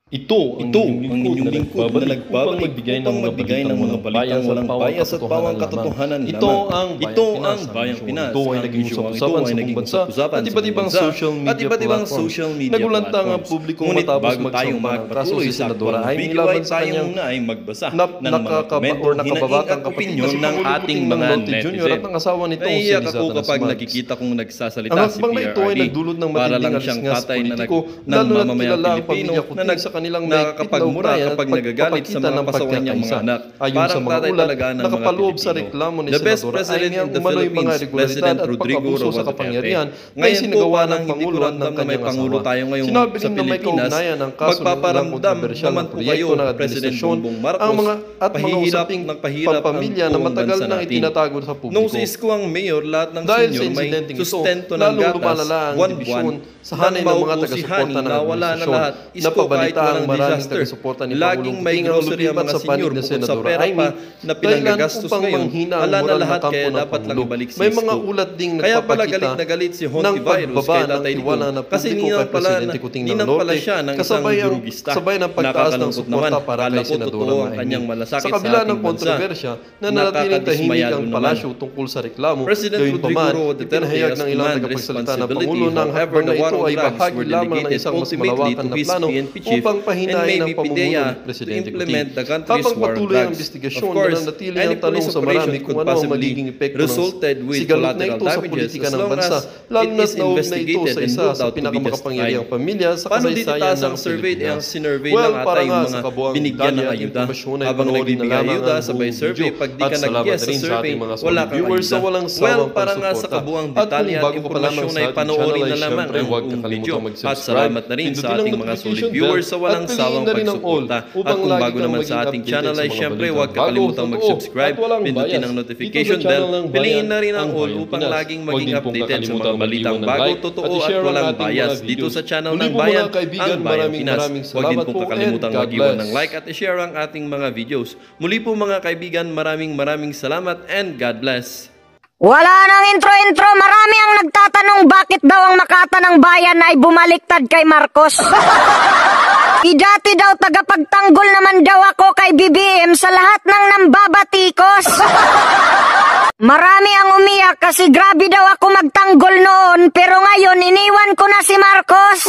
Ito ang inyong lingkod na nagbabalik upang magbigay ng mga balitang walang bias at bawang katotohanan lamang. Ito ang Bayang Pinas. Ito ay naging usap-usapan sa buong bansa at iba't ibang social media Nagulantang ang publiko matapos magsampa ng kaso si Senadora Amy laban sa kanyang nakababatang opinyon ng ating mga netizen. At ang asawa nitong si Naiiyak Liza ako kapag Tanasmarks. nakikita kong nagsasalita Ang si hakbang na ito ay PRRD nagdulot ng para matinding lang siyang alisngas patay na politiko, ng lalo na't mamamayang kilala ang Pilipino pamilya Kuting na sa kanilang mahigpit na nakakapagmura ugnayan at kapag nagagalit sa mga pasawan niyang mga anak. Ayon sa Parang mga tatay ulat, talaga ng mga nakapaloob sa Pilipino. reklamo ni The best Senadora president Amy in ang the umano'y mga Philippines, irregularidad President at Rodrigo pag-abuso Roa sa Duterte. kapangyarihan na Ngayon po isinagawa ng hindi Pangulo ko at ng ramdam na may kanyang Pangulo asawa. tayo ngayon Sinabi sa rin na may Pilipinas, kaugnayan ng kaso ng ilang magpaparamdam kontrobersyal naman na po proyekto kayo, ng President administrasyon Bongbong Marcos, ang mga at mga pahihirap usaping ng pahirap ang pampamilya na buong matagal bansa nang natin. itinatago sa publiko. Nung si Isko ang mayor, lahat ng Dahil sa senior may insidenteng ito, sustento ng lalong gatas, lumalala ang buwan-buwan, dibisyon sa hanay ng mga taga-suporta ng nawala na lahat. administrasyon. Isko kahit Napabalita ang walang maraming disaster. taga-suporta ni Laging Pangulong may Kuting ang grocery ang lumipat mga sa panig senior ni bukod sa Senadora pera Amy pa na pinanggagastos upang ngayon. manghina ang Ala na moral na lahat kampo kaya ng dapat lang Pangulo. ibalik si May mga Isko. ulat ding Kaya pala nagpapakita galit na galit si ng Honti Virus pagbaba kay ng Tatay tiwala Digong na kasi publiko ninang kay pala Presidente Kuting ng ninang pala Norte siya ng isang kasabay durugista. ng pagtaas ng Nakakalungkot naman. suporta para Akala kay ko Senadora totoo ang Amy. kanyang malasakit Sa sa kabila ating ng bansa. kontrobersya na nanatiling tahimik ang palasyo tungkol sa reklamo, President Rodrigo gayunpaman, Roa Duterte ipinahayag has ng ilang command tagapagsalita ng responsibility. Pangulo ng However, hakbang the na war ito on ay drugs bahagi were lamang ng delegated isang mas ultimately malawakan to na his plano PNP chief upang and pahinain may ang be pamumuno PIDEA ni to Presidente implement Kuting. the country's Habang war on patuloy ang drugs. investigasyon Of na course, nanatili any ang tanong police sa operation marami could kung ano ang possibly magiging epekto resulted ng with sigalot na collateral ito sa damages politika as ng long bansa, as lalo it na't is naugnay ito investigated sa and isa ruled sa out to be pinakamakapangyarihang justified. pamilya sa Paano kasaysayan ditataas ng ang survey ang Pilipinas. sinurvey Well, ng para atay nga mga sa kabuang binigyan ng detalye at ayuda impormasyon ay habang panoorin na nagbibigay lamang ayuda ang sabay buong survey video. pag di At ka salamat nag-guess sa rin sa survey ating mga wala kang viewers sa ayuda. walang Well, sawang para nga sa pagsuporta. kabuang At kung detalye at bago ka pa lamang impormasyon sa ay ating panoorin channel na ay lamang syempre ang huwag buong kakalimutan video. mag-subscribe. At salamat na rin sa Pindutin ang ating mga notification solid bell viewers sa walang at piliin sawang na rin ang all pagsuporta. At upang kung lagi bago kang naman maging sa ating updated channel sa ay mga syempre balitang huwag bago, kalimutang totoo, mag-subscribe, at walang pindutin bias. ang Dito notification sa channel bell, ng piliin Bayan, na rin ang ang all Bayan upang Pinas. laging Huwag maging din pong updated sa mga kakalimutan balitang mag-iwan ng bago, like totoo at at i-share ang walang ating mga bias dito videos. sa channel Muli ng po, Bayan, mga kaibigan, ang Bayan Pinas. maraming Huwag din salamat pong po kakalimutan and God mag-iwan ng bless. like at i-share ang ating mga videos. Muli po mga kaibigan, maraming salamat and God bless. Wala nang intro-intro, marami ang nagtatanong bakit daw ang Makata ng Bayan ay bumaliktad kay Marcos. Dati daw tagapagtanggol naman daw ako kay BBM sa lahat ng nambabatikos. Marami ang umiyak kasi grabe daw ako magtanggol noon pero ngayon iniwan ko na si Marcos.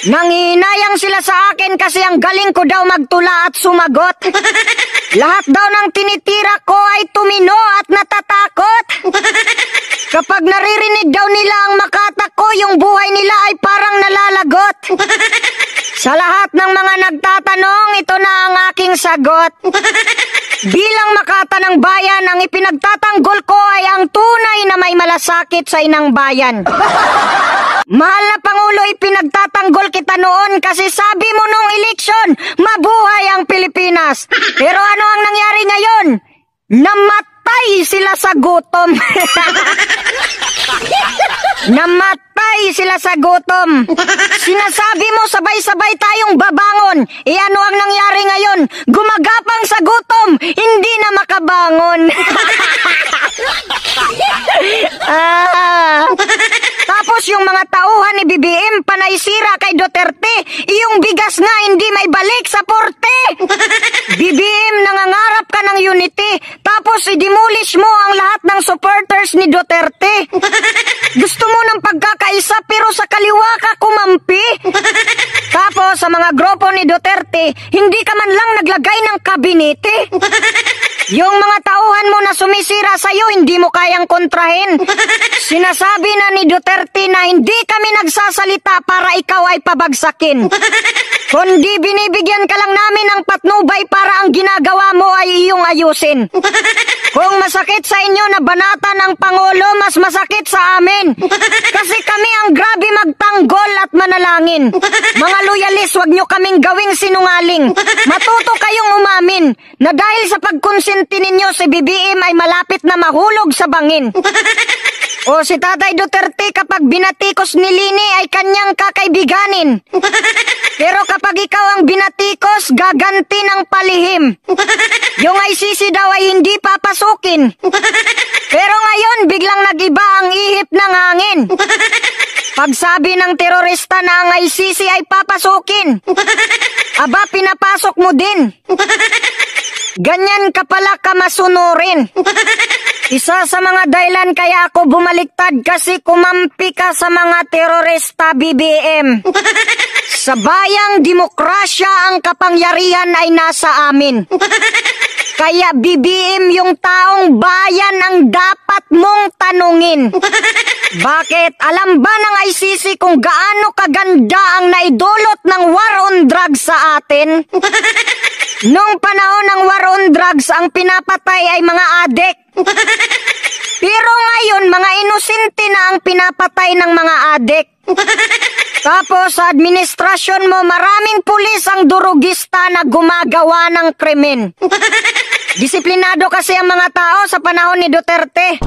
Nangihinayang sila sa akin kasi ang galing ko daw magtula at sumagot. Lahat daw ng tinitira ko ay tumino at natatakot. Kapag naririnig daw nila ang Makata ko, yung buhay nila ay parang nalalagot. Sa lahat ng mga nagtatanong, ito na ang aking sagot. Bilang Makata ng Bayan, ang ipinagtatanggol ko ay ang tunay na may malasakit sa inang bayan. Mahal na Pangulo, ipinagtatanggol kita noon kasi sabi mo nung eleksyon, mabuhay ang Pilipinas. Pero ano ang nangyari ngayon? Namatay sila sa gutom. Namatay sila sa gutom. Sinasabi mo sabay-sabay tayong babangon. Ano ang nangyari ngayon? Gumagapang sa gutom, hindi na makabangon. Tapos yung mga tauhan ni BBM panay sira kay Duterte, yung bigas nga hindi may balik sa porte. BBM, nangangarap ka ng unity, tapos i-demolish mo ang lahat ng supporters ni Duterte. Gusto mo ng pagkakaisa pero sa kaliwa ka kumampi. Tapos sa mga grupo ni Duterte, hindi ka man lang naglagay ng kabinete. Yung mga tauhan mo na sumisira sa'yo, hindi mo kayang kontrahin. Sinasabi na ni Duterte na hindi kami nagsasalita para ikaw ay pabagsakin. Kundi binibigyan ka lang namin ng patnubay para ang ginagawa mo ay iyong ayusin. Kung masakit sa inyo na banata ng Pangulo, mas masakit sa amin. Kasi kami ang grabe magtanggol at manalangin. Mga loyalis, wag nyo kaming gawing sinungaling. Matuto kayong umamin na dahil sa pagkonsinti ninyo si BBM ay malapit na mahulog sa bangin. O si Tatay Duterte kapag binatikos ni Lini ay kanyang kakaibiganin. Pero kapag ikaw ang binatikos, gaganti ng palihim. Yung ICC daw ay hindi papasukin. Pero ngayon, biglang nagiba ang ihip ng hangin. Pagsabi ng terorista na ang ICC ay papasukin. pinapasok mo din. Ganyan ka pala kamasunurin. Isa sa mga dahilan kaya ako bumaliktad kasi kumampi ka sa mga terorista, BBM. Sa bayang demokrasya ang kapangyarihan ay nasa amin. Kaya BBM, yung taong bayan ang dapat mong tanungin. Bakit? Alam ba ng ICC kung gaano kaganda ang naidulot ng war on drugs sa atin? Noong panahon ng war on drugs, ang pinapatay ay mga adik. Pero ngayon, mga inosente na ang pinapatay ng mga adik. Tapos sa administrasyon mo, maraming pulis ang durugista na gumagawa ng krimen. Disiplinado kasi ang mga tao sa panahon ni Duterte.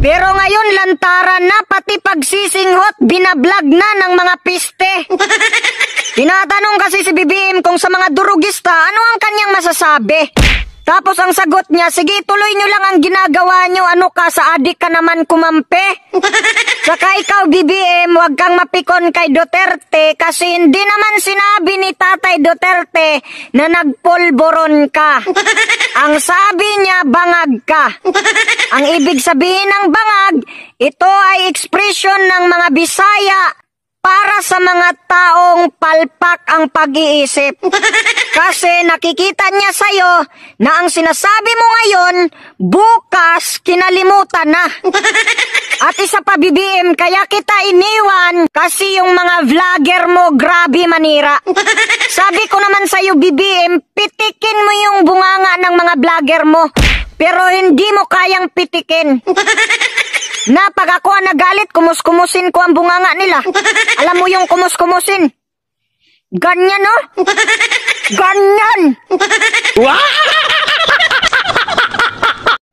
Pero ngayon, lantaran na, pati pagsisinghot, binablog na ng mga piste. Tinatanong kasi si BBM kung sa mga durugista, ano ang kanyang masasabi? Tapos ang sagot niya, sige tuloy nyo lang ang ginagawa nyo, ano ka, sa adik ka naman kumampi? Saka ikaw BBM, huwag kang mapikon kay Duterte kasi hindi naman sinabi ni Tatay Duterte na nagpulboron ka. Ang sabi niya, bangag ka. Ang ibig sabihin ng bangag, ito ay ekspresyon ng mga Bisaya para sa mga taong palpak ang pag-iisip. Kasi nakikita niya sa'yo na ang sinasabi mo ngayon, bukas kinalimutan na. At isa pa BBM, kaya kita iniwan kasi yung mga vlogger mo grabe manira. Sabi ko naman sa'yo BBM, pitikin mo yung bunganga ng mga vlogger mo. Pero hindi mo kayang pitikin. Na pag ako ang nagalit, kumus-kumusin ko ang bunganga nila. Alam mo yung kumus-kumusin? Ganyan, no? Ganyan!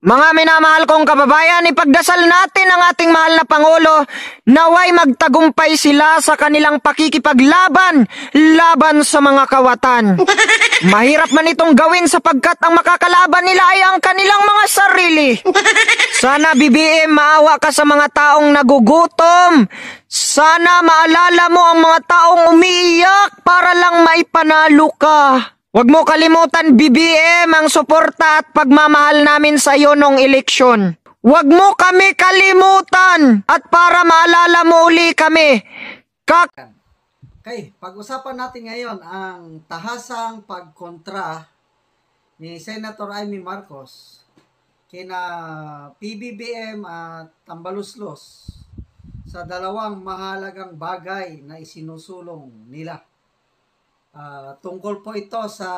Mga minamahal kong kababayan, ipagdasal natin ang ating mahal na Pangulo naway magtagumpay sila sa kanilang pakikipaglaban laban sa mga kawatan. Mahirap man itong gawin sapagkat ang makakalaban nila ay ang kanilang mga sarili. Sana BBM maawa ka sa mga taong nagugutom. Sana maalala mo ang mga taong umiiyak para lang maipanalo ka. Huwag mo kalimutan BBM ang suporta at pagmamahal namin sa iyo nung eleksyon. Huwag mo kami kalimutan at para maalala mo uli kami. Okay, pag-usapan natin ngayon ang tahasang pagkontra ni Senator Amy Marcos kina PBBM at Tambaluslos sa dalawang mahalagang bagay na isinusulong nila. Tungkol po ito sa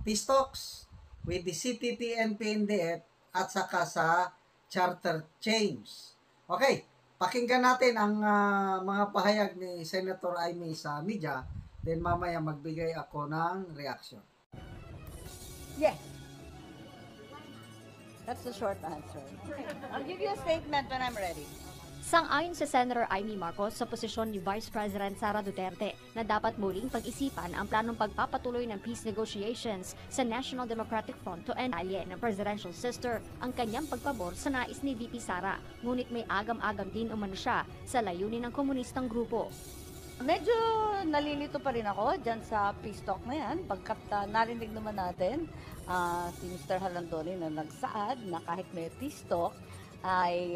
peace talks with the CPP and PNDF at saka sa charter change. Okay, pakinggan natin ang mga pahayag ni Senator Amy sa media, then mamaya magbigay ako ng reaction. Yes. That's the short answer. I'll give you a statement when I'm ready. Sang-ayon si Senator Amy Marcos sa posisyon ni Vice President Sara Duterte na dapat muling pag-isipan ang planong pagpapatuloy ng peace negotiations sa National Democratic Front to end alye ng presidential sister ang kanyang pagpabor sa nais ni VP Sara, ngunit may agam-agam din umano siya sa layunin ng komunistang grupo. Medyo nalilito pa rin ako dyan sa peace talk na yan, pagkat narinig naman natin si Mr. Halandoni na nagsaad na kahit may peace talk ay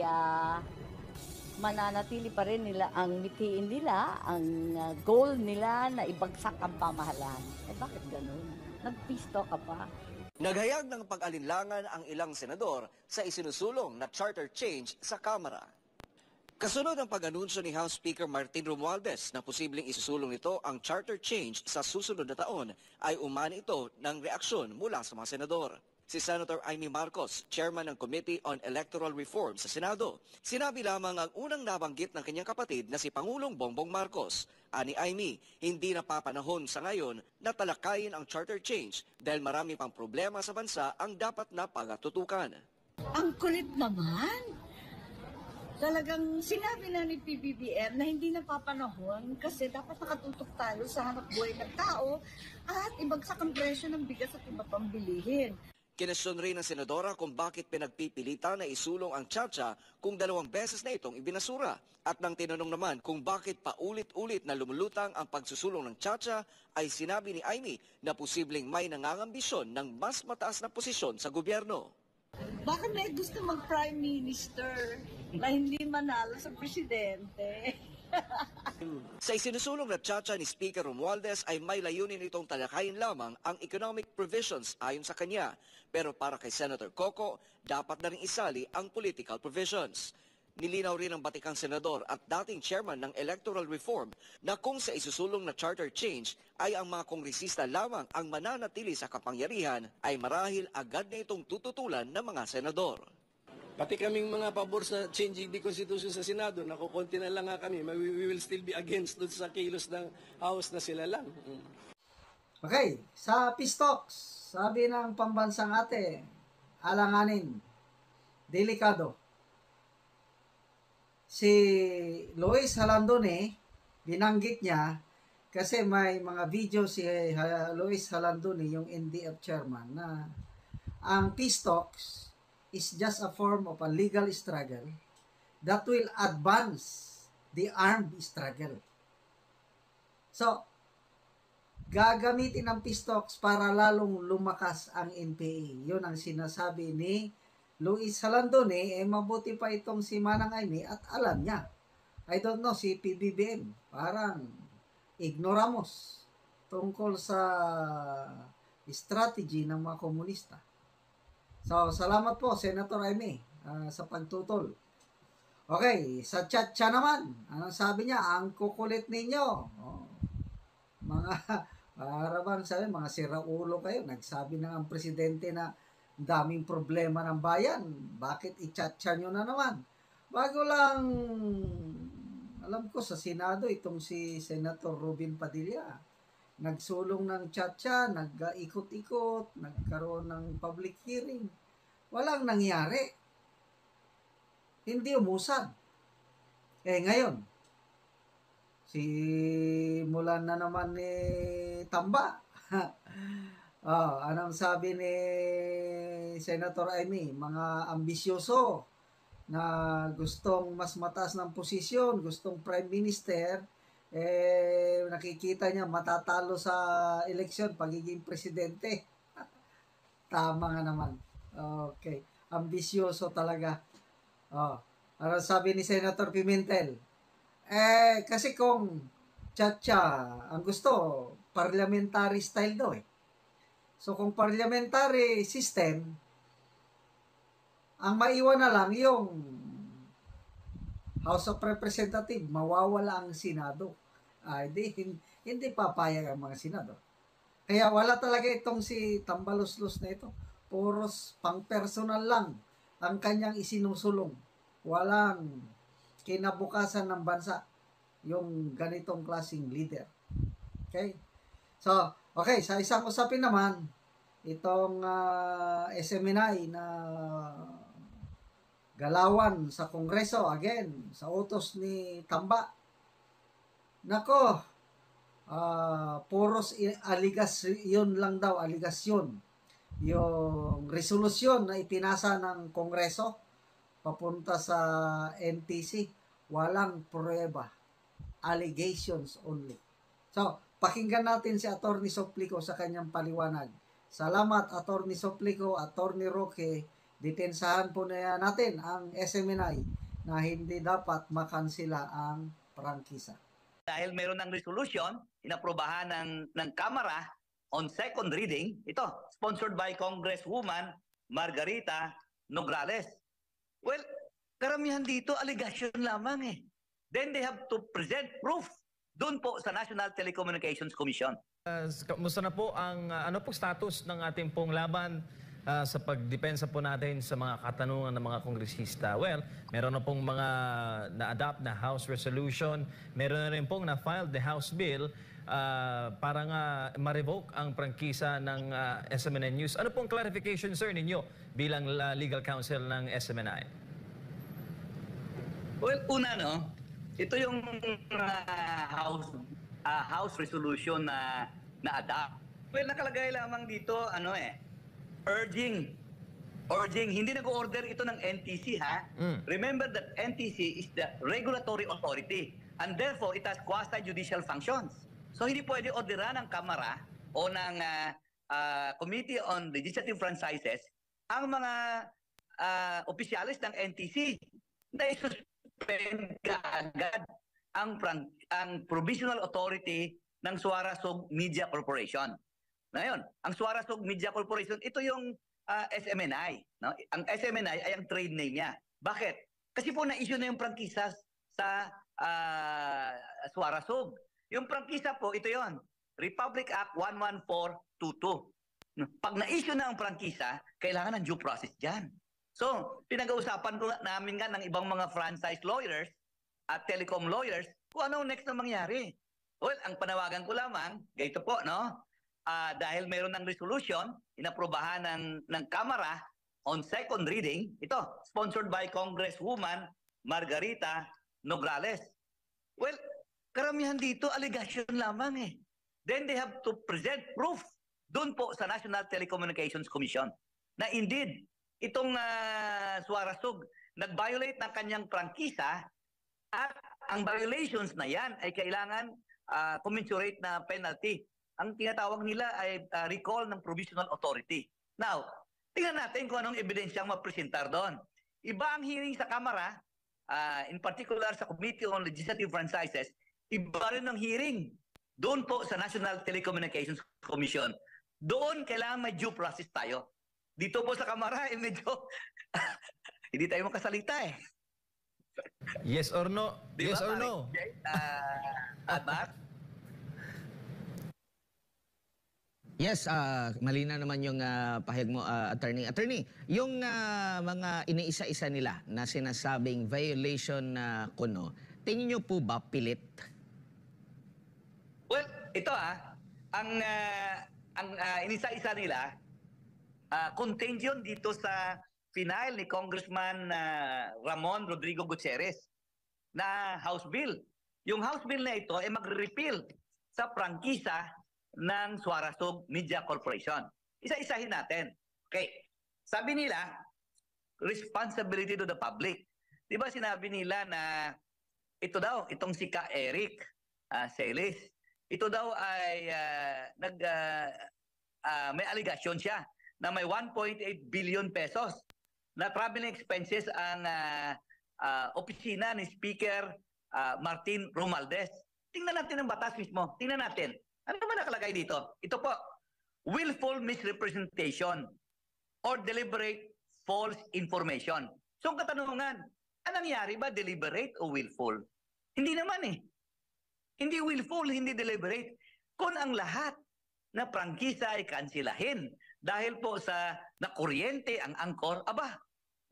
mananatili pa rin nila ang mitiin nila, ang goal nila na ibagsak ang pamahalaan. Eh bakit ganun? Nag-peace talk ka pa. Naghayag ng pag-alinlangan ang ilang senador sa isinusulong na charter change sa Kamara. Kasunod ang pag-anunsyo ni House Speaker Martin Romualdez na posibleng isusulong nito ang charter change sa susunod na taon ay umani ito ng reaksyon mula sa mga senador. Si Senator Amy Marcos, chairman ng Committee on Electoral Reform sa Senado, sinabi lamang ang unang nabanggit ng kanyang kapatid na si Pangulong Bongbong Marcos. Ani Amy, hindi na papanahon sa ngayon na talakayin ang charter change dahil marami pang problema sa bansa ang dapat na pagtutukan. Ang kulit naman! Talagang sinabi na ni PBBM na hindi na papanahon kasi dapat nakatutok tayo sa hanap buhay ng tao at ibagsak ang presyo ng bigas at iba pang bilihin. Kinestyon rin ng senadora kung bakit pinagpipilitan na isulong ang tsa-tsa kung 2 beses na itong ibinasura. At nang tinanong naman kung bakit paulit-ulit na lumulutang ang pagsusulong ng tsa-tsa, ay sinabi ni Amy na posibleng may nangangambisyon ng mas mataas na posisyon sa gobyerno. Baka may gusto mag-prime minister na hindi manalo sa presidente. Sa isinusulong na tsa-tsa ni Speaker Romualdez ay may layunin itong talakayin lamang ang economic provisions ayon sa kanya. Pero para kay Senator Coco, dapat na rin isali ang political provisions. Nilinaw rin ng batikang senador at dating chairman ng Electoral Reform na kung sa isusulong na charter change ay ang mga kongresista lamang ang mananatili sa kapangyarihan, ay marahil agad na itong tututulan ng mga senador. Pati kaming mga pabor sa changing the Constitution sa Senado, nakukunti na lang nga kami, we will still be against doon sa kilos ng House na sila lang. Okay, sa Peace Talks, sabi ng pambansang ate, alanganin, delikado. Si Lois Halandone, binanggit niya, kasi may mga video si Lois Halandone, yung NDF chairman, na ang Peace Talks is just a form of a legal struggle that will advance the armed struggle. So, gagamitin ang Peace Talks para lalong lumakas ang NPA. Yun ang sinasabi ni Luis Halandone. Mabuti pa itong si Manang Amy at alam niya. I don't know, si PBBM, parang ignoramos tungkol sa strategy ng mga komunista. So, salamat po, Senator Amy, sa pagtutol. Okay, sa chat-cha naman, anong sabi niya? Ang kukulit ninyo. Oh, mga, para bang sabi, mga siraulo kayo. Nagsabi na ang presidente na daming problema ng bayan. Bakit i-chat-cha nyo na naman? Bago lang, alam ko sa Senado, itong si Senator Robin Padilla, nagsulong ng tsa-tsa, nag-ikot-ikot, nagkaroon ng public hearing. Walang nangyari. Hindi umusad. Ngayon, simulan na naman ni Tamba. Anong sabi ni Senator Amy? Mga ambisyoso na gustong mas mataas ng posisyon, gustong prime minister, nakikita niya matatalo sa eleksyon pagiging presidente. Tama nga naman. Okay, ambisyoso talaga. Ano sabi ni Senator Pimentel? Kasi kung tsa-tsa ang gusto, parliamentary style daw eh. So kung parliamentary system, ang maiwan na lang yung House of Representatives, mawawala ang Senado. Hindi papayag ang mga Senado. Kaya wala talaga itong si Tambaluslos na ito. Puros pang-personal lang ang kanyang isinusulong. Walang kinabukasan ng bansa yung ganitong klaseng leader. Okay? So, okay, sa isang usapin naman, itong SMNI na galawan sa Kongreso, again, sa utos ni Tamba. Nako, puros aligasyon lang daw, aligasyon. Yung resolusyon na ipinasa ng Kongreso, papunta sa NTC, walang prueba. Allegations only. So, pakinggan natin si Atty. Soplico sa kanyang paliwanag. Salamat, Atty. Soplico, Atty. Roque. Detensahan po na natin ang SMNI na hindi dapat makansila ang prangkisa. Dahil meron ng resolution, inaprobahan ng Kamara on second reading, ito, sponsored by Congresswoman Margarita Nograles. Well, karamihan dito, allegation lamang eh. Then they have to present proof doon po sa National Telecommunications Commission. Kamusta na po ang ano po status ng ating pong laban sa pagdepensa po natin sa mga katanungan ng mga kongresista? Well, meron na pong mga na-adopt na House Resolution, meron na rin pong na-filed the House Bill para nga ma-revoke ang prangkisa ng SMNI News. Ano pong clarification, sir, ninyo bilang legal counsel ng SMNI? Well, una, no, ito yung House Resolution na na-adopt. Well, nakalagay lamang dito, urging, hindi nag-order ito ng NTC, ha? Remember that NTC is the regulatory authority and therefore it has quasi-judicial functions. So hindi pwede orderan ng Kamara o ng Committee on Legislative Franchises ang mga opisyalis ng NTC na isuspend kaagad ang provisional authority ng Suarasug Media Corporation. Ngayon, ang Suarasug Media Corporation, ito yung SMNI. No? Ang SMNI ay ang trade name niya. Bakit? Kasi po na-issue na yung prangkisa sa Suarasug. Yung prangkisa po, ito yon, Republic Act 11422. Pag na-issue na ang prangkisa, kailangan ng due process dyan. So, pinag-uusapan namin nga ng ibang mga franchise lawyers at telecom lawyers kung ano next na mangyari. Well, ang panawagan ko lamang, ganito po, no? Dahil mayroon ng resolution, inaprobahan ng Kamara on second reading, ito, sponsored by Congresswoman Margarita Nograles. Well, karamihan dito, allegation lamang eh. Then they have to present proof doon po sa National Telecommunications Commission na indeed, itong Suarasug nag-violate ng kanyang prangkisa at ang violations na yan ay kailangan commensurate na penalty. Ang tinatawag nila ay recall ng provisional authority. Now, tingnan natin kung anong ebidensyang mapresentar doon. Iba ang hearing sa Kamara, in particular sa Committee on Legislative Franchises, iba rin ang hearing doon po sa National Telecommunications Commission. Doon kailangan may due process tayo. Dito po sa Kamara, medyo hindi tayo makasalita eh. Yes or no? Diba, yes or no? Matt? Yes, malina naman yung pahayag mo, attorney. Attorney, yung mga iniisa-isa nila na sinasabing violation na kuno, tingin nyo po ba pilit? Well, ito ang inisa-isa nila, contained yun dito sa final ni Congressman Ramon Rodrigo Gutierrez na House Bill. Yung House Bill na ito ay mag-repeal sa prangkisa ng Suarasug Media Corporation. Isa-isahin natin. Okay. Sabi nila, responsibility to the public. Di ba sinabi nila na ito daw, itong si Ka Eric Celis, ito daw ay may allegation siya na may 1.8 billion pesos na traveling expenses ang opisina ni Speaker Martin Romualdez. Tingnan natin ang batas mismo. Tingnan natin. Ano naman nakalagay dito? Ito po, willful misrepresentation or deliberate false information. So ang katanungan, anong nangyari ba? Deliberate o willful? Hindi naman eh. Hindi willful, hindi deliberate. Kung ang lahat na prangkisa ay kansilahin dahil po sa nakuryente ang angkor, aba,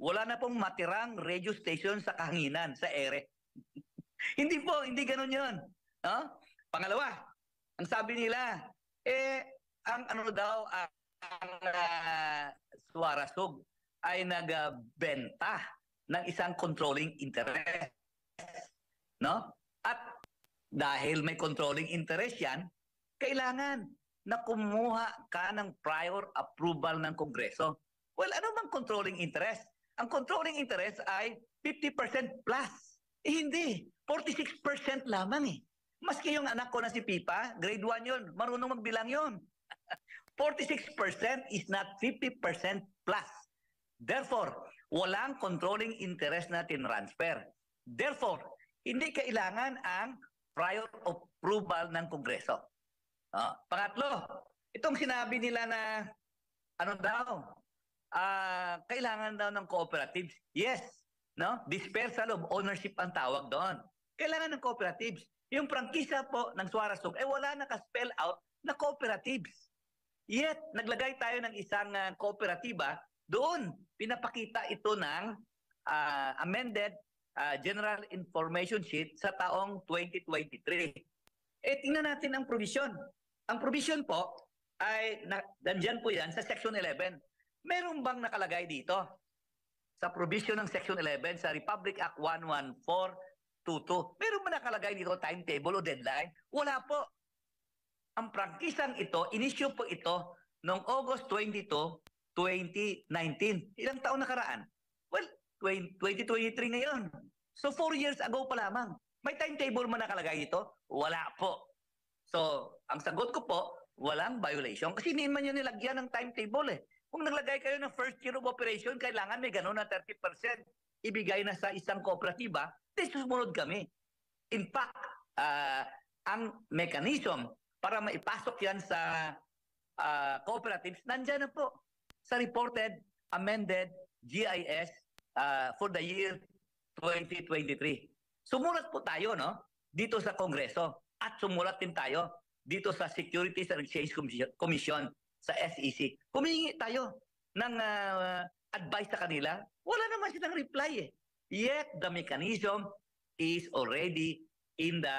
wala na pong matirang radio station sa kahanginan, sa ere. Hindi po, hindi ganun yun. No? Pangalawa, ang sabi nila, ang ano daw, ang Suarasug ay nagbenta ng isang controlling interest. No? At dahil may controlling interest yan, kailangan na kumuha ka ng prior approval ng Kongreso. Well, ano bang controlling interest? Ang controlling interest ay 50% plus. Hindi, 46% lamang eh. Maski yung anak ko na si Pipa, grade 1 yun, marunong magbilang yun. 46% is not 50% plus. Therefore, walang controlling interest na tinransfer. Therefore, hindi kailangan ang prior approval ng Kongreso. Pangatlo, itong sinabi nila na ano daw, kailangan daw ng cooperatives. Yes, no? Dispersal of ownership ang tawag doon. Kailangan ng cooperatives. Yung prangkisa po ng Suarasug, wala naka-spell out na cooperatives. Yet, naglagay tayo ng isang kooperatiba, doon pinapakita ito ng amended General Information Sheet sa taong 2023. Tingnan natin ang provision. Ang provision po ay, nandyan po yan sa Section 11. Meron bang nakalagay dito? Sa provision ng Section 11 sa Republic Act 11422. Meron ba nakalagay dito timetable o deadline? Wala po. Ang prangkisang ito, inisyu po ito noong August 22, 2019. Ilang taon nakaraan? Well, 2023 ngayon. So 4 years ago pa lamang. May timetable man nakalagay dito? Wala po. So, ang sagot ko po, walang violation. Kasi hindi man yun nilagyan ng timetable eh. Kung naglagay kayo ng first year of operation, kailangan may gano'n na 30% ibigay na sa isang kooperatiba, then sumunod kami. In fact, ang mechanism para maipasok yan sa cooperatives, nandyan na po sa reported, amended GIS for the year 2023. Sumulat po tayo dito sa Kongreso at sumulat din tayo dito sa Securities and Exchange Commission sa SEC. Humingi tayo ng advice sa kanila. Wala naman silang reply eh. Yet the mechanism is already in the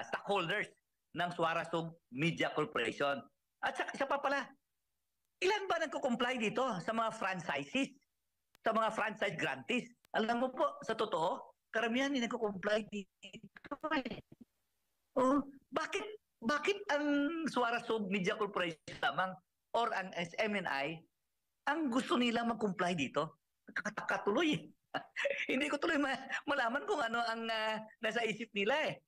stockholders ng Suarasug Media Corporation. At isa pa pala, ilan ba nagko-comply dito sa mga franchises, sa mga franchise grantees? Alam mo po, sa totoo, karamihan hindi nagko-comply dito eh. Oh, bakit ang Suarasug Media Corporation lamang or ang SMNI ang gusto nila mag-comply dito? Nakakataka tuloy eh. Hindi ko tuloy malaman kung ano ang nasa isip nila eh.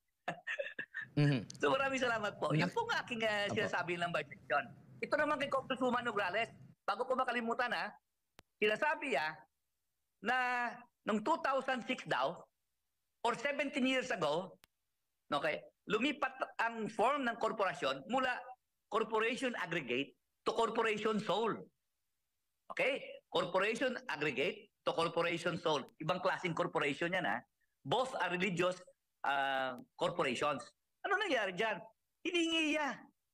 So maraming salamat po. Yan po ang aking sinasabi ng Vice President. Ito naman kay Congresswoman Nograles, bago ko makalimutan sinasabi na noong 2006 daw, or 17 years ago, okay, lumipat ang form ng korporasyon mula corporation aggregate to corporation sole. Okay? Corporation aggregate to corporation sole. Ibang klaseng corporation yan Both are religious corporations. Ano nangyari dyan?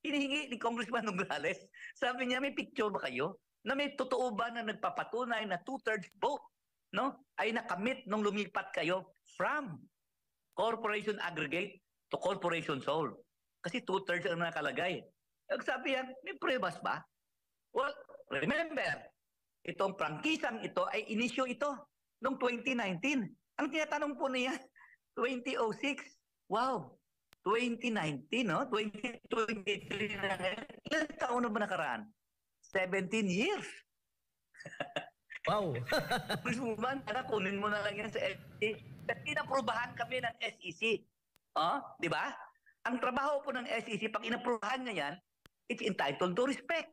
Hinihingi ni Congressman Nograles. Sabi niya, may picture ba kayo? Na may totoo ba na nagpapatunay na 2/3 vote ay nakamit nung lumipat kayo from corporation aggregate to corporation sole. Kasi 2/3 ang nakalagay. Sabi yan, may pruebas ba? Well, remember, itong prangkisang ito ay inisyo ito noong 2019. Ang tinatanong po niya, 2006. Wow, 2019, 2023 na ngayon. Ilan taon na ba nakaraan? 17 years. Wow. Congresswoman, kunin mo na lang yan sa SEC. Kasi inaprubahan kami ng SEC. Di ba? Ang trabaho po ng SEC, pag inaprubahan niya yan, it's entitled to respect.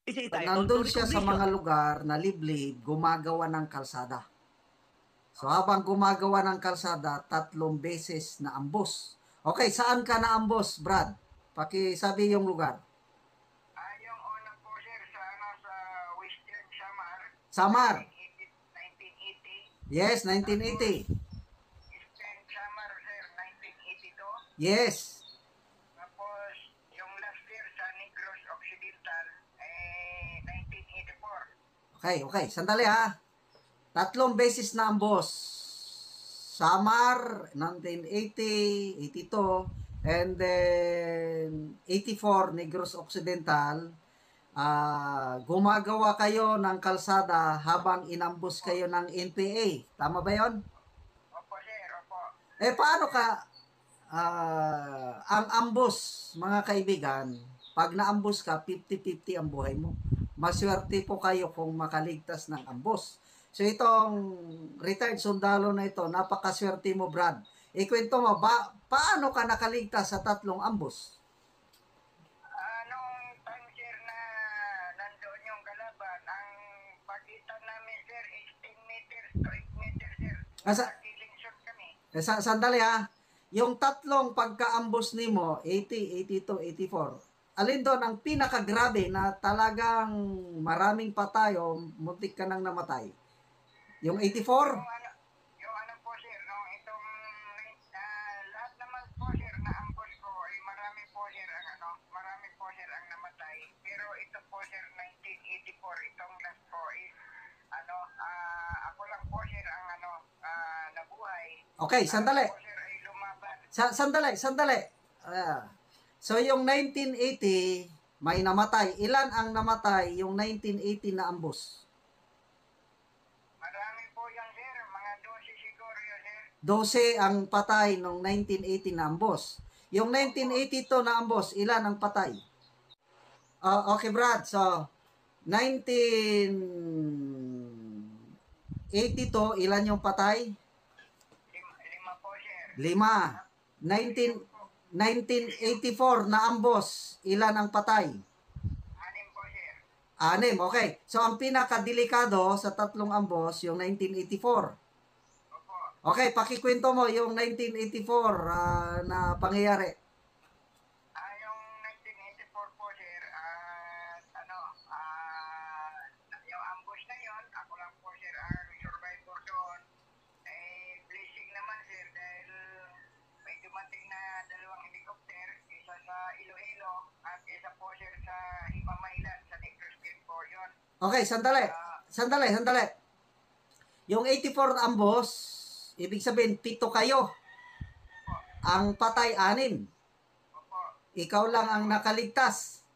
It's entitled Nandun to siya sa mga lugar na liblib, gumagawa ng kalsada. So habang gumagawa ng kalsada, 3 beses na ambos. Okay, saan ka na ambos, Brad? Pakisabi yung lugar. Yung una po, sir, sa Western Samar. Samar. 1980. Yes, 1980. Eastern Samar, sir, 1982. Yes. Tapos, yung last year sa Negros Occidental, 1984. Okay. Sandali 3 beses na ambos. Samar, 1980, 82, and then 84, Negros Occidental. Gumagawa kayo ng kalsada habang inambos kayo ng NPA. Tama ba yon? Opo, sir, opo. Paano ka, ang ambos, mga kaibigan, pag naambos ka, 50-50 ang buhay mo. Maswerte po kayo kung makaligtas ng ambos. So itong retired sundalo na ito, napakaswerte mo, Brad. Ikwento mo, paano ka nakaligtas sa 3 ambos? Nung time, sir, na nandoon yung kalaban, ang pagitan namin, sir, 18 meters to 8 meters, sir. Killing shot kami. Sandali yung 3 pagka-ambos nimo, 80, 82, 84, alin doon ang pinakagrabe na talagang maraming patayo, muntik ka nang namatay? Yung 84? Yung ano po, sir, itong lahat naman po, sir, na ambos ko, marami po, sir, ang namatay. Pero ito po, sir, 1984, itong last po is, ako lang po, sir, ang nabuhay. Okay, sandali. Ako po, sir, ay lumaban. Sandali. So yung 1980, may namatay. Ilan ang namatay yung 1980 na ambos? 12 ang patay noong 1980 na ambos. Yung 1982 na ambos, ilan ang patay? Okay, Brad. So, 1982, ilan yung patay? 5 po, sir. 5. 1984 na ambos, ilan ang patay? 6 po, sir. 6, okay. So, ang pinakadelikado sa tatlong ambos, yung 1984. Okay, pakikwento mo yung 1984 na pangyayari. Yung 1984 po, sir, yung ambush na yon, ako lang po, sir, ang survivor doon. Blessing naman, sir, dahil may dumating na 2 helicopter, isa sa Iloilo at isa po, sir, sa Himamaylan, sa Negros State po yun. Okay, sandali. Yung 84 ambos, ibig sabihin, 7 kayo. Ang patay, 6. Ikaw lang ang nakaligtas.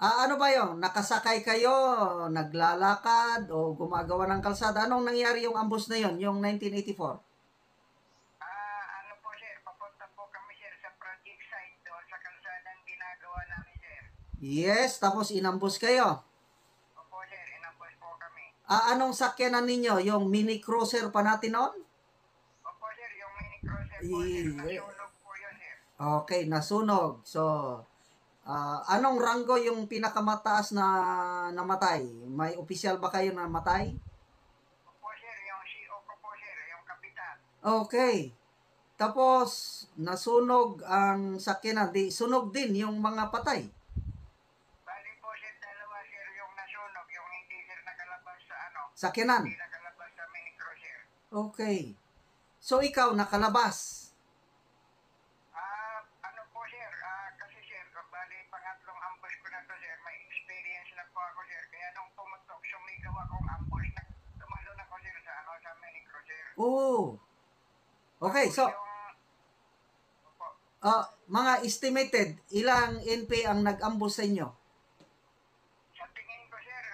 Ano ba yun? Nakasakay kayo, naglalakad, o gumagawa ng kalsada? Anong nangyari yung ambos na yun, yung 1984? Ano po, sir, papunta po kami, sir, sa project site doon, sa kalsadang ginagawa namin, sir. Yes, tapos inambos kayo. Opo, sir, inambos po kami. Anong sakyanan ninyo? Yung mini cruiser pa natin noon? Opo, sir, yung mini cruiser po, sir. Nasunog po yun, sir. Okay, nasunog. So, anong ranggo yung pinakamataas na namatay? May opisyal ba kayo na namatay? Opo, sir, yung CO ko po, sir, yung kapitan. Okay. Tapos, nasunog ang sakyanan. Sunog din yung mga patay. Bali po, sir, 2, sir, yung nasunog, yung hindi, sir, nakalabas sa Sakyanan. Hindi nakalabas sa mini cruiser. Okay. So, ikaw nakalabas. Ano po, sir, kasi, sir, bali, pangatlong ambush ko na to, sir, may experience na po ako, sir, kaya nung pumutok, sumigaw akong ambush na tumalon ako, sir, sa mini cruiser. Oh. Okay, so, mga estimated, ilang NP ang nag-ambush sa inyo? Sa tingin ko, sir,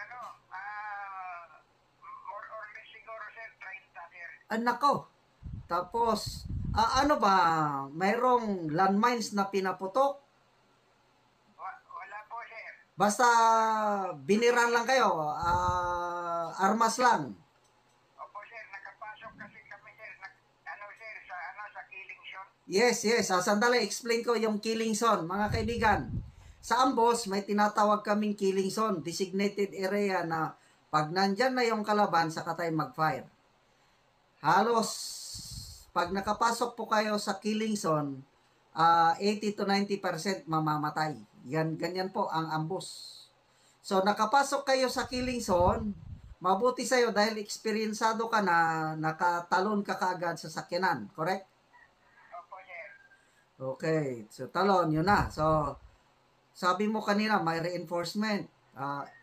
more or less siguro, sir, 30, sir. Nako. Tapos, ano ba, mayroong landmines na pinaputok? Wala po, sir. Basta biniran lang kayo, armas lang. Opo, sir, nakapasok kasi kami, sir, sa killing zone. Yes. Sandali, explain ko yung killing zone, mga kaibigan. Sa ambos, may tinatawag kaming killing zone, designated area na pag nandyan na yung kalaban, saka tayo mag-fire. Halos, pag nakapasok po kayo sa killing zone, 80 to 90% mamamatay. Ganyan po ang ambos. So, nakapasok kayo sa killing zone, mabuti sa'yo dahil eksperyensado ka na, nakatalon ka kaagad sa sakyanan. Correct? Opo, sir. Okay. So, talon, yun na. So, sabi mo kanina, may reinforcement.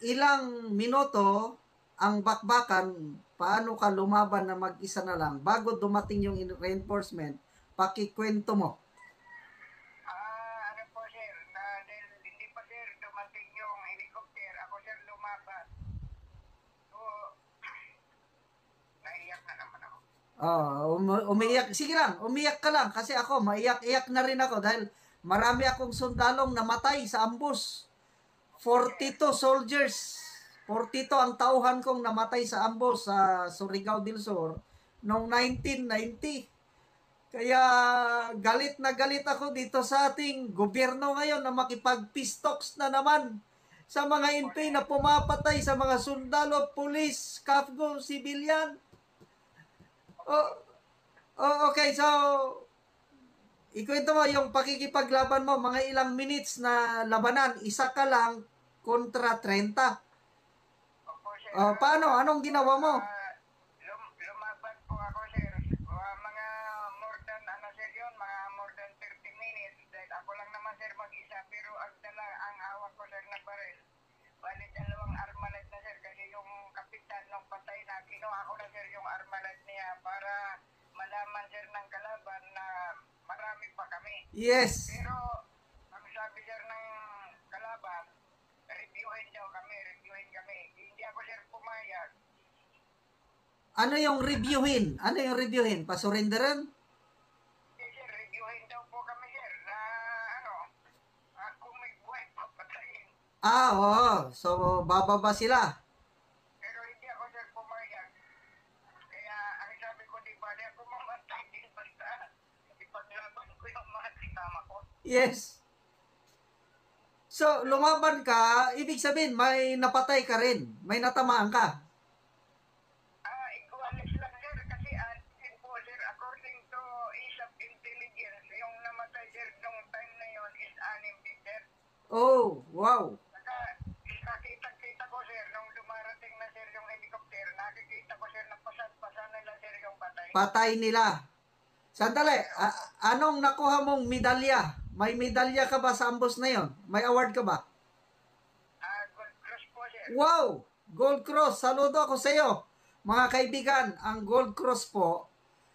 Ilang minuto ang bakbakan, paano ka lumaban na mag-isa na lang? Bago dumating yung reinforcement, pakikwento mo. Ano po, sir, dahil hindi pa, sir, dumating yung helicopter, ako, sir, lumaban. So, naiyak na naman ako. Umiyak. Sige lang, umiyak ka lang. Kasi ako, maiyak-iyak na rin ako dahil marami akong sundalong namatay sa ambush. 42 soldiers. 42 ang tauhan kong namatay sa ambush sa Surigao del Sur noong 1990. Kaya galit na galit ako dito sa ating gobyerno ngayon na makipag-peace talks na naman sa mga NP na pumapatay sa mga sundalo, pulis, kafgo, civilian. Okay, so ikwento mo yung pakikipaglaban mo, mga ilang minutes na labanan, isa ka lang kontra 30. Paano? Anong ginawa mo? Lumaban po ako, sir. Mga more than, sir, yun, mga more than 30 minutes. Dahil ako lang naman, sir, mag-isa. Pero ang hawak ko, sir, na baril. Bali, 2 armalite na, sir. Kasi yung kapitan nung patay na, kinuha ko na, sir, yung armalite niya para malaman, sir, ng kalaban na marami pa kami. Yes. Pero, ang sabi, sir, ng kalaban, reviewin kami. Hindi ako, sir, pumayag. Ano yung reviewin? Pasurrenderan? Sir, reviewin daw po kami, sir, na kung may buhay, papatayin. Oo. So, bababa sila. Pero hindi ako sir pumayag. Kaya ang sabi ko, di ba, di ako mamatay din basta ipaglaban ko yung mga kasama ko. Yes. So, lumaban ka, ibig sabihin, may napatay ka rin. May natamaan ka. Equalis lang sir kasi atin po sir, according to ISAP intelligence, yung namatay sir nung time na yon is 6 din sir. Oh, wow. Nakita ko sir, nung dumarating na sir yung helicopter, nakikita ko sir na pasan nila sir yung patay. Patay nila. Sandali, anong nakuha mong medalya? May medalya ka ba sa ambos na yon? May award ka ba? Gold Cross po sir. Wow! Gold Cross. Saludo ako sa iyo. Mga kaibigan, ang Gold Cross po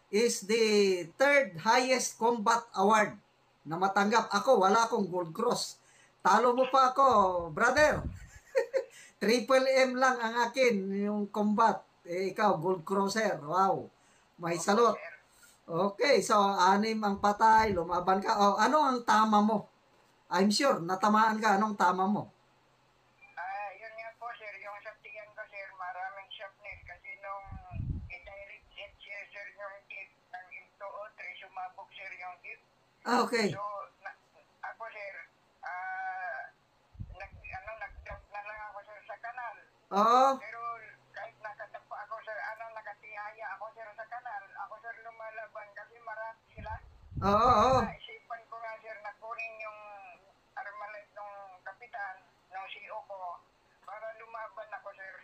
is the 3rd highest combat award na matanggap. Ako, wala akong Gold Cross. Talo mo pa ako, brother. Triple M lang ang akin, yung combat. Ikaw, Gold Crosser. Wow. May salot. Okay, so 6 ang patay, lumaban ka. Oh, ano ang tama mo? I'm sure, natamaan ka. Anong tama mo? Yun nga po sir, yung sa tingin ko sir, maraming shrapnel kasi nung i-direct hit sir yung tip ng M203, sumabog sir yung tip. Okay. So, ako sir, nag-dump na lang ako sir sa kanal. Oo. Pero kahit nakatapa ako sir, nakatihaya ako sir sa kanal, ako sir lumalaban kasi marami sila. Oo. Naisipan ko nga sir na kunin yung armalite ng kapitan, ng CEO ko, para lumaban ako sir.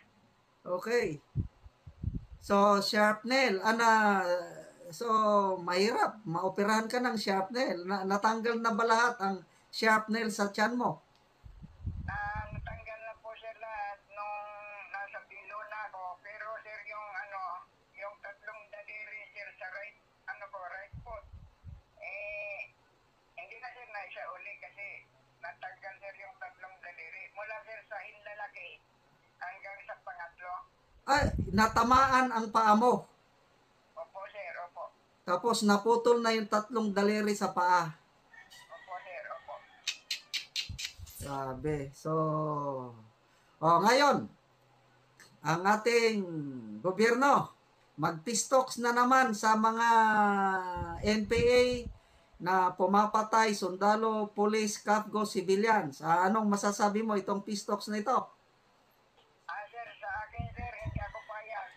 Okay. So, sharpnail. So, mahirap. Maoperahan ka ng sharpnail. Natanggal na ba lahat ang sharpnail sa tiyan mo? Natanggal na po sir lahat nung nasa pilo na ako. Pero sir, yung tatlong daliri sir sa right foot, hindi na sir na siya uli kasi natanggal sir yung tatlong daliri. Mula sir sa hinlalaki hanggang sa pangatlo. Ay, natamaan ang paa mo. Opo sir, opo. Tapos naputol na yung 3 daliri sa paa. Opo sir, opo. Sabi. So, ngayon, ang ating gobyerno, mag-pistoks na naman sa mga NPA na pumapatay, sundalo, police, kapgo, civilians. Anong masasabi mo itong pistoks na ito? Sir, sa akin sir, hindi ako payag.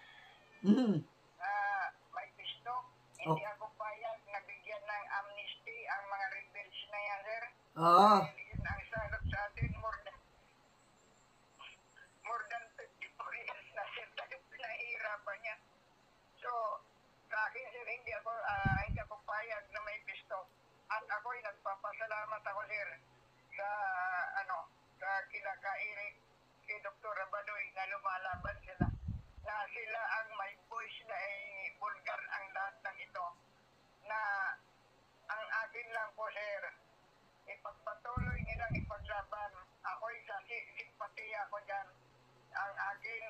May pistok, hindi ako payag na bigyan ng amnesty ang mga rebels na yan sir. Oo. Ang salot sa atin, more than 54 years na sir, tayo pinahirapan niya. So, sa akin sir, hindi ako payag na may pistok. At ako'y nagpapasalamat ako sir sa kila Eric, kay Dr. Abadoy na lumalaban sila. Na sila ang may voice na bulgar ang lahat ng ito. Na ang akin lang po sir, ipagpatuloy nilang ipaglaban. Ako'y simpatiya ko dyan. Ang akin,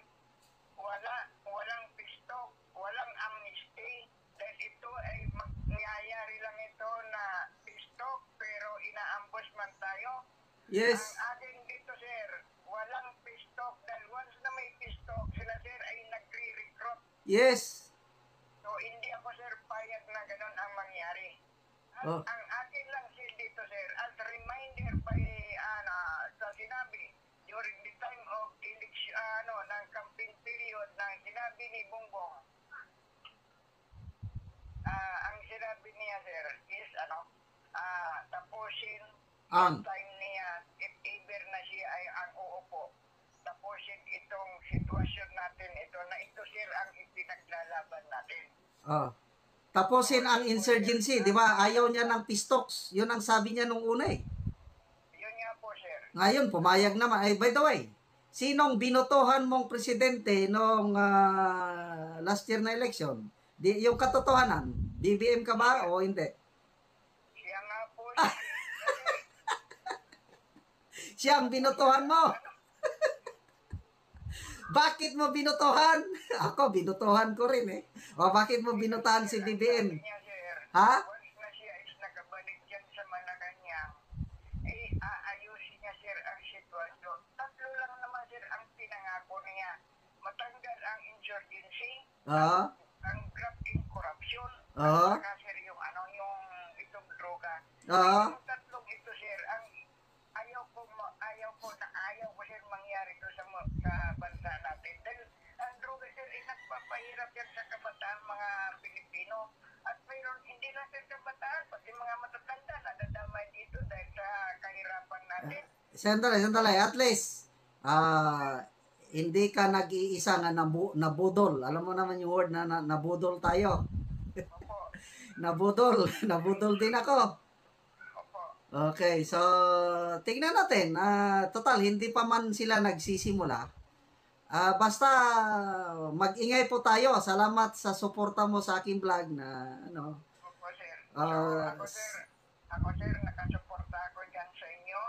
walang pistok, walang amnesty. Dahil ito ay nangyayari lang ito na pistok pero inaambos man tayo. Yes. Ang akin dito sir, walang pistok dahil once na may pistok, sila sir ay nagre-recruit. Yes. So hindi ako sir payag na ganun ang mangyari. Ang akin lang sir dito sir, as a reminder sa sinabi during the time of election, ng campaign period ng sinabi ni Bongbong, ang sinabi niya sir is tapusin ang time niya if ever na siya ay ang uupo. Tapusin itong sitwasyon natin ito na ito sir ang ipinaglalaban natin. Tapusin ang insurgency, di ba? Ayaw niya ng pistoks. Yun ang sabi niya nung una eh. Yun nga po sir. Ngayon, pumayag naman. Ay, by the way, sinong binotohan mong presidente nung last year na election? Yung katotohanan, BBM ka ba o hindi? Siya nga po. Siya ang binotohan mo. Bakit mo binotohan? Ako, binotohan ko rin eh. O bakit mo binotahan si BBM? Ha? Once na siya is nakabalik dyan sa Malacanang, aayusin niya sir ang sitwasyon. matanggal ang insurgency, Ah, ang graft in corruption, ah, saka sir yung ano yung itong droga. ah. Yung tatlong ito sir, ang ayaw ko sir mangyari ito sa bansa natin. Dahil ang droga sir ay nagpapahirap yan sa kabataan mga Pilipino. At mayroon hindi lang sir kabataan, pati mga matatanda nadadamay dito dahil sa kahirapan natin. Sandali. At least, hindi ka nag-iisa nga nabudol. Alam mo naman yung word na nabudol tayo. Nabudol din ako. Okay, so tingnan natin. Total, hindi pa man sila nagsisimula. Basta mag-ingay po tayo. Salamat sa suporta mo sa aking vlog na ano. Opo sir. Ako sir, nakasuporta ako dyan sa inyo.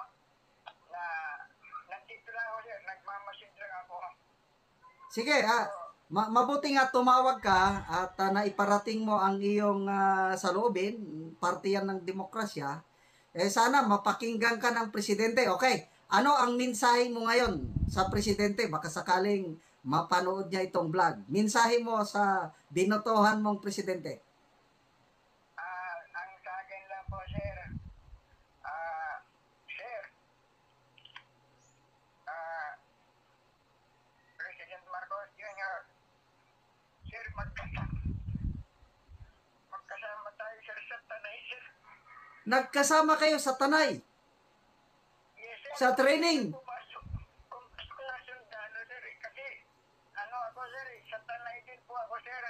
Na nandito lang ako sir, nagmamasid lang ako. Sige, mabuti nga tumawag ka at naiparating mo ang iyong saloobin, parte yan ng demokrasya. Sana mapakinggan ka ng presidente. Okay, ano ang mensahe mo ngayon sa presidente? Baka sakaling mapanood niya itong vlog. Mensahe mo sa binotohan mong presidente. Ang sa akin lang po sir, President Marcos Jr., sir, magkasama tayo sir sa tanay sir. Nagkasama kayo sa Tanay? Yes, sir. Sa training? Kung gusto ko na sundalo sir, kasi ako sir, sa Tanay din po ako sir.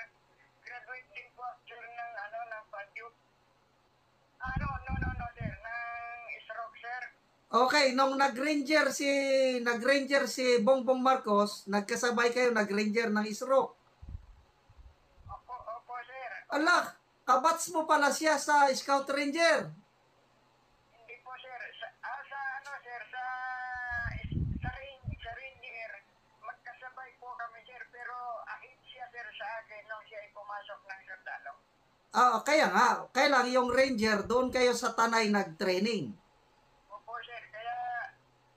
Graduate din po sir ng Padyut. No sir, ng ISROC sir. Okay, nung nag-ranger si Bongbong Marcos, nagkasabay kayo nag-ranger ng ISRO. Opo sir. Ala, kabats mo pala siya sa Scout Ranger. Hindi po sir, sa Ranger, magkasabay po kami sir, pero ahit siya sir sa akin nung siya ay pumasok ng sundalo. Kaya nga, kailang yung Ranger, doon kayo sa Tanay nag-training. Opo sir, kaya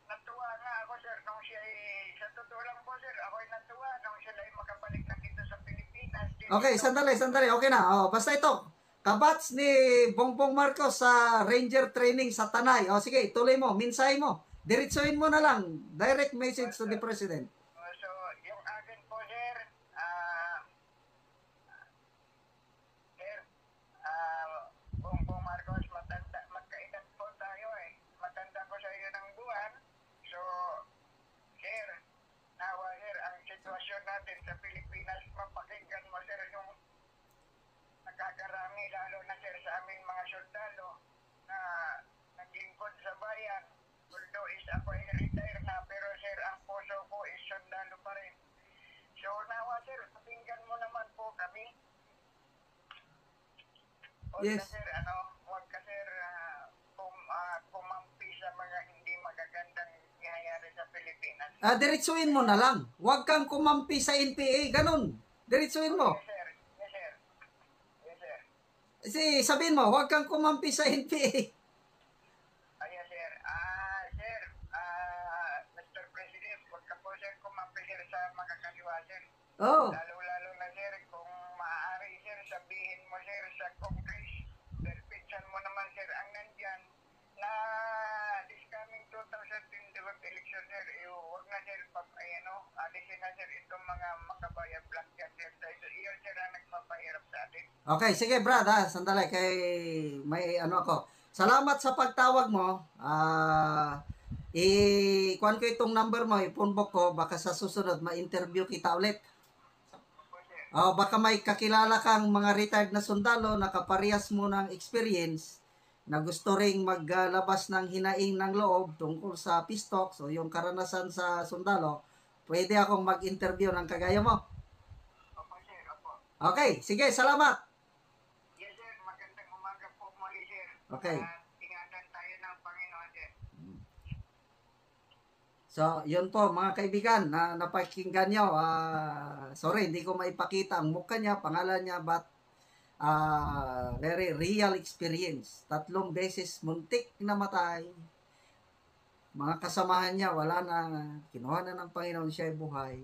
natuwa nga ako sir nung siya ay, sa totoo lang po sir, ako ay natuwa nung siya ay makabalik na dito sa Pilipinas. Okay, sandali, okay na. Basta ito, kabats ni Bongbong Marcos sa Ranger training sa Tanay. Sige, tuloy mo, mensahe mo. Diretsuhin mo na lang, direct message to the President. So, yung akin po sir, Bongbong Marcos, magkaedad po tayo matanda ko sa iyo ng buwan. So, sir, nawa sir, ang sitwasyon natin sa Pilipinas, mapakinggan mo sir yung nagkakarami, lalo na sir sa aming mga sundalo na naglingkod sa bayan. Although ako ay retire na, pero sir, ang puso ko is sundalo pa rin. So, nawa sir, pakinggan mo naman po kami. Yes. Huwag ka sir, kumampi sa mga hindi magagandang nangyayari sa Pilipinas. Diretsuhin mo na lang. Huwag kang kumampi sa NPA, ganun. Diretsuhin mo. Yes sir. Yes sir. Sabihin mo, huwag kang kumampi sa NPA. Yes sir. Sir, Mr. President, huwag ka po sir kumampi sir sa makakaliwa sir. Oh. Lalo na sir, kung maaari sir, sabihin mo sir sa Congress, pinsan mo naman sir ang nandyan na this coming 2022 election sir, huwag na sir, alisin na sir itong mga makabayan black yan sir, dahil iyon sir ang nagpapahirap sa atin. Okay, sige Brad, sandali, kay may ako. Salamat sa pagtawag mo. Kuhan ko itong number mo, ipunbok ko, baka sa susunod ma-interview kita ulit. Baka may kakilala kang mga retired na sundalo na kaparehas mo ng experience na gusto ring maglabas ng hinaing ng loob tungkol sa pistok, so yung karanasan sa sundalo, pwede akong mag-interview ng kagaya mo. Opo sir, opo. Okay, sige, salamat. Yes sir, magandang umaga po muli sir. Okay. Ingatan tayo ng Panginoon sir. So, yun po mga kaibigan na napakinggan nyo. Sorry, hindi ko maipakita ang mukha niya, pangalan niya, but very real experience. 3 beses muntik na matay. Mga kasamahan niya, wala na, kinuha na ng Panginoon, siya ay buhay.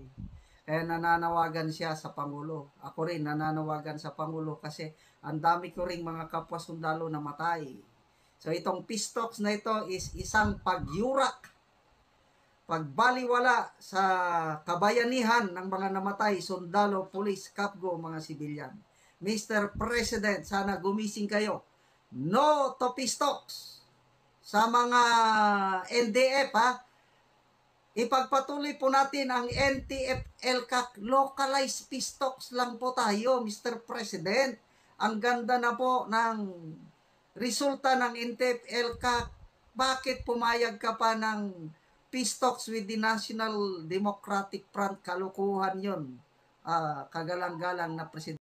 Kaya nananawagan siya sa Pangulo. Ako rin nananawagan sa Pangulo kasi ang dami ko ring mga kapwa sundalo na matay. So itong peace talks na ito is isang pagyurak, pagbaliwala sa kabayanihan ng mga namatay, sundalo, pulis, kapgo, mga sibilyan. Mr. President, sana gumising kayo. No to peace talks. Sa mga NDF, ipagpatuloy po natin ang NTF-ELCAC localized peace talks lang po tayo, Mr. President. Ang ganda na po ng resulta ng NTF-ELCAC. Bakit pumayag ka pa ng peace talks with the National Democratic Front? Kalukuhan yun. Kagalang-galang na Presidente.